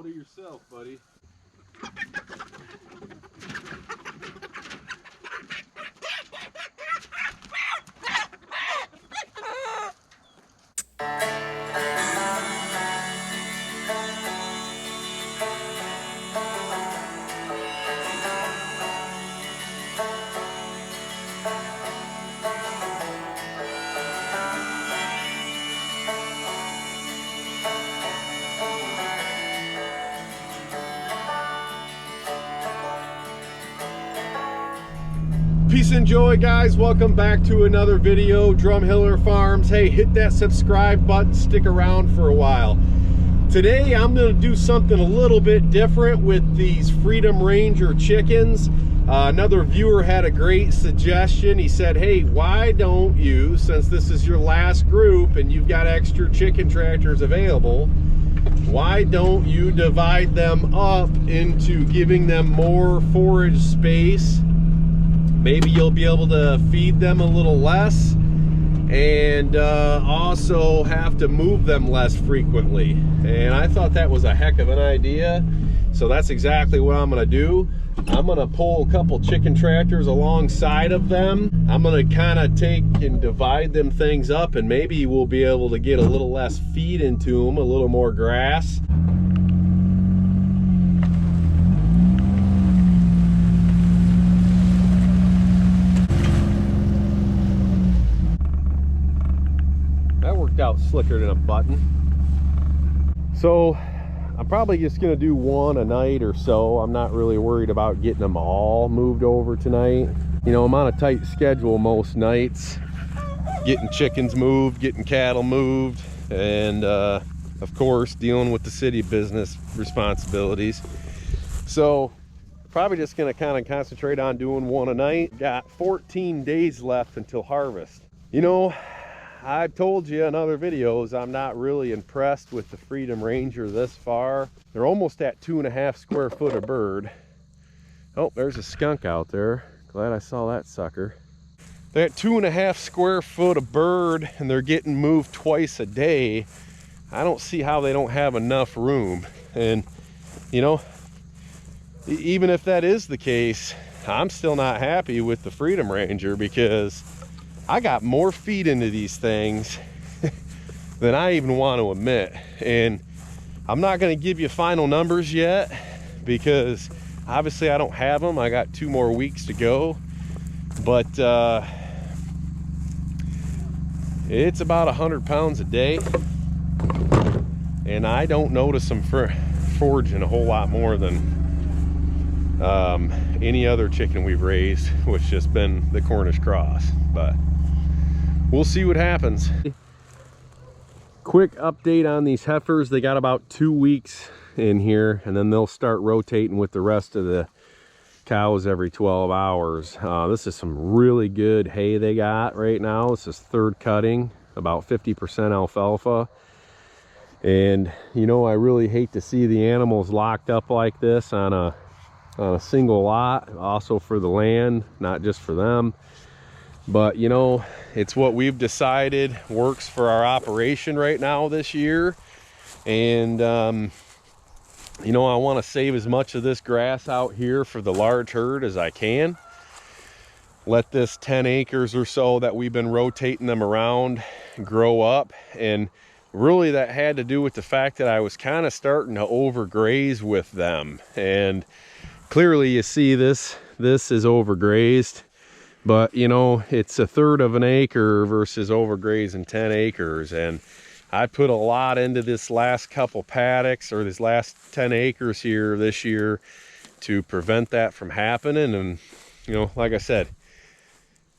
proud of yourself, buddy. Peace and joy, guys. Welcome back to another video. Drumheller Farms. Hey, hit that subscribe button, stick around for a while. Today I'm going to do something a little bit different with these Freedom Ranger chickens. Another viewer had a great suggestion. He said, hey, why don't you, since this is your last group and you've got extra chicken tractors available, why don't you divide them up into giving them more forage space? Maybe you'll be able to feed them a little less and also have to move them less frequently. And I thought that was a heck of an idea. So that's exactly what I'm gonna do. I'm gonna pull a couple chicken tractors alongside of them. I'm gonna kind of take and divide them things up, and maybe we'll be able to get a little less feed into them, a little more grass. Out slicker than a button. So I'm probably just gonna do one a night or so. I'm not really worried about getting them all moved over tonight. You know, I'm on a tight schedule most nights, getting chickens moved, getting cattle moved, and of course dealing with the city business responsibilities. So probably just gonna kind of concentrate on doing one a night. Got 14 days left until harvest. You know, I've told you in other videos I'm not really impressed with the Freedom Ranger this far. They're almost at 2.5 square foot a bird. Oh, there's a skunk out there. Glad I saw that sucker. They're at 2.5 square foot a bird, and they're getting moved twice a day. I don't see how they don't have enough room. And you know, even if that is the case, I'm still not happy with the Freedom Ranger, because I got more feed into these things than I even want to admit. And I'm not going to give you final numbers yet, because obviously I don't have them. I got 2 more weeks to go. But it's about 100 pounds a day. And I don't notice them foraging a whole lot more than any other chicken we've raised, which has been the Cornish cross. But we'll see what happens. Quick update on these heifers. They got about 2 weeks in here, and then they'll start rotating with the rest of the cows every 12 hours. This is some really good hay they got right now. This is 3rd cutting, about 50% alfalfa. And you know, I really hate to see the animals locked up like this on a single lot, also for the land, not just for them. But you know, it's what we've decided works for our operation right now this year. And you know, I want to save as much of this grass out here for the large herd as I can. Let this 10 acres or so that we've been rotating them around grow up. And really that had to do with the fact that I was kind of starting to overgraze with them. And clearly you see this is overgrazed. But you know, it's 1/3 of an acre versus overgrazing 10 acres. And I put a lot into this last couple paddocks, or this last 10 acres here this year, to prevent that from happening. And you know, like I said,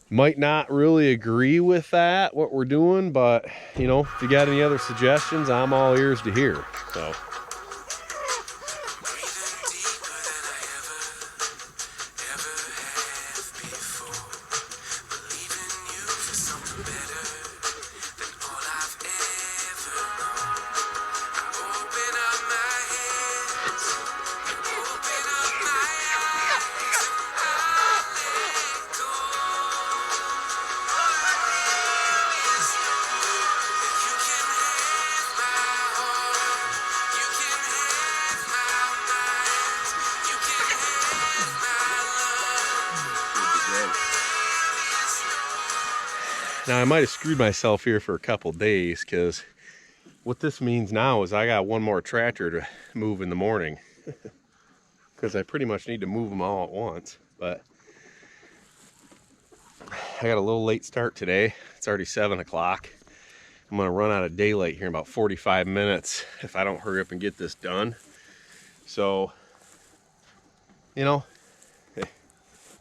might not really agree with that, what we're doing, but you know, if you got any other suggestions, I'm all ears to hear. So Now I might have screwed myself here for a couple days, because what this means now is I got one more tractor to move in the morning. Because I pretty much need to move them all at once. But I got a little late start today. It's already 7 o'clock. I'm gonna run out of daylight here in about 45 minutes if I don't hurry up and get this done. So, you know,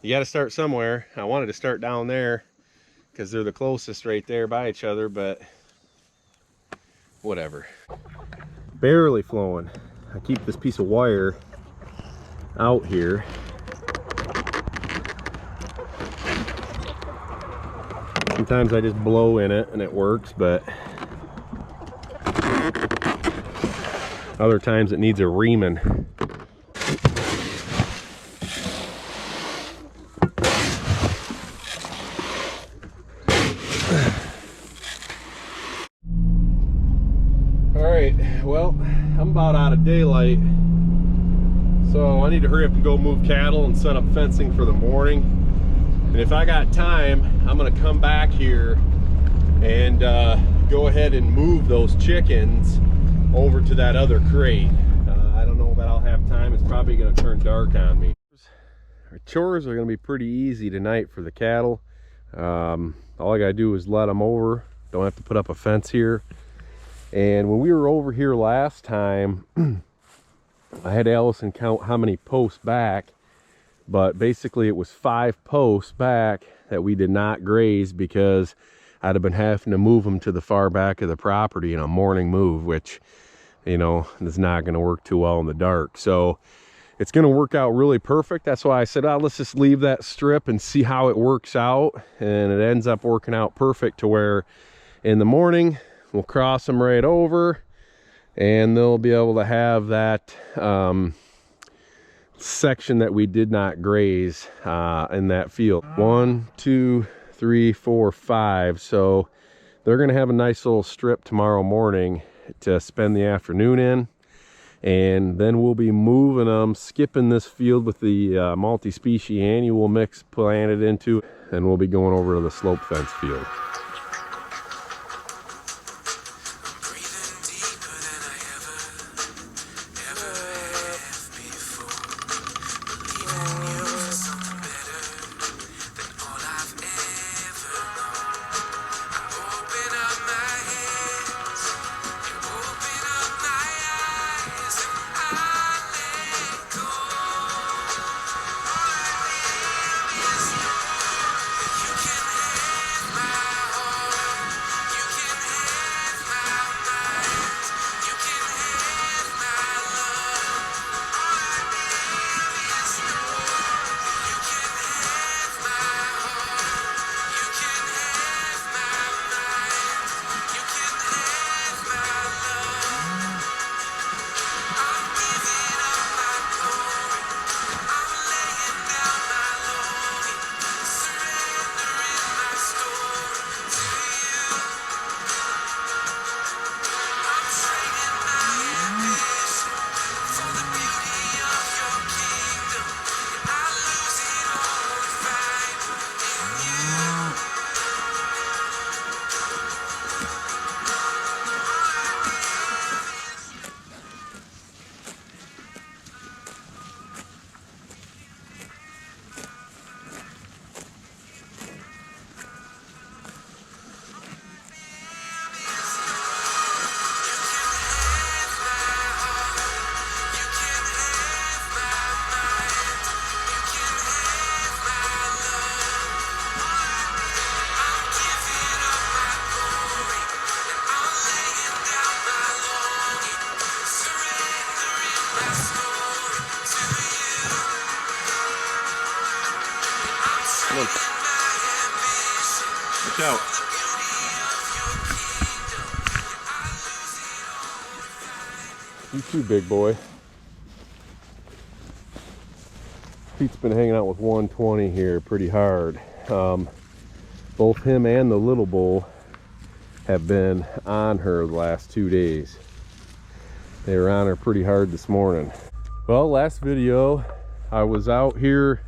you got to start somewhere. I wanted to start down there because they're the closest right there by each other, but whatever. Barely flowing. I keep this piece of wire out here. Sometimes I just blow in it and it works, but other times it needs a reaming. Alright, well, I'm about out of daylight, so I need to hurry up and go move cattle and set up fencing for the morning. And if I got time, I'm going to come back here and go ahead and move those chickens over to that other crate. I don't know that I'll have time. It's probably going to turn dark on me. Our chores are going to be pretty easy tonight for the cattle. All I got to do is let them over. Don't have to put up a fence here. And when we were over here last time, I had Allison count how many posts back, but basically it was 5 posts back that we did not graze because I'd have been having to move them to the far back of the property in a morning move, which, you know, is not going to work too well in the dark. So it's going to work out really perfect. That's why I said, oh, let's just leave that strip and see how it works out. And it ends up working out perfect to where in the morning we'll cross them right over and they'll be able to have that section that we did not graze in that field. 1, 2, 3, 4, 5. So they're going to have a nice little strip tomorrow morning to spend the afternoon in, and then we'll be moving them, skipping this field with the multi-species annual mix planted into, and we'll be going over to the slope fence field. Look. Watch out. You too, big boy. Pete's been hanging out with 120 here pretty hard. Both him and the little bull have been on her the last 2 days. They were on her pretty hard this morning. Well, last video I was out here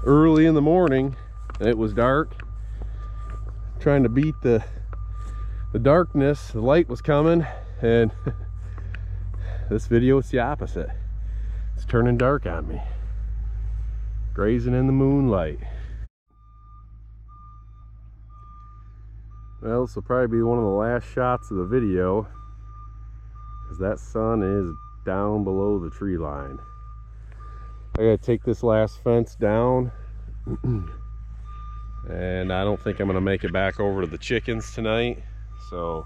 early in the morning and it was dark. Trying to beat the darkness. The light was coming, and this video is the opposite. It's turning dark on me. Grazing in the moonlight. Well, this will probably be one of the last shots of the video, because that sun is down below the tree line. I gotta take this last fence down. And I don't think I'm gonna make it back over to the chickens tonight. So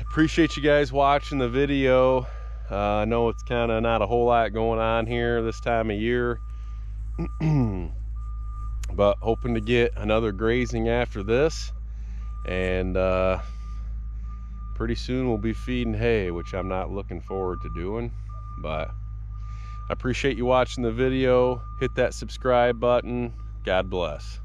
appreciate you guys watching the video. I know it's kind of not a whole lot going on here this time of year. But hoping to get another grazing after this, and pretty soon we'll be feeding hay, which I'm not looking forward to doing. But I appreciate you watching the video. Hit that subscribe button. God bless.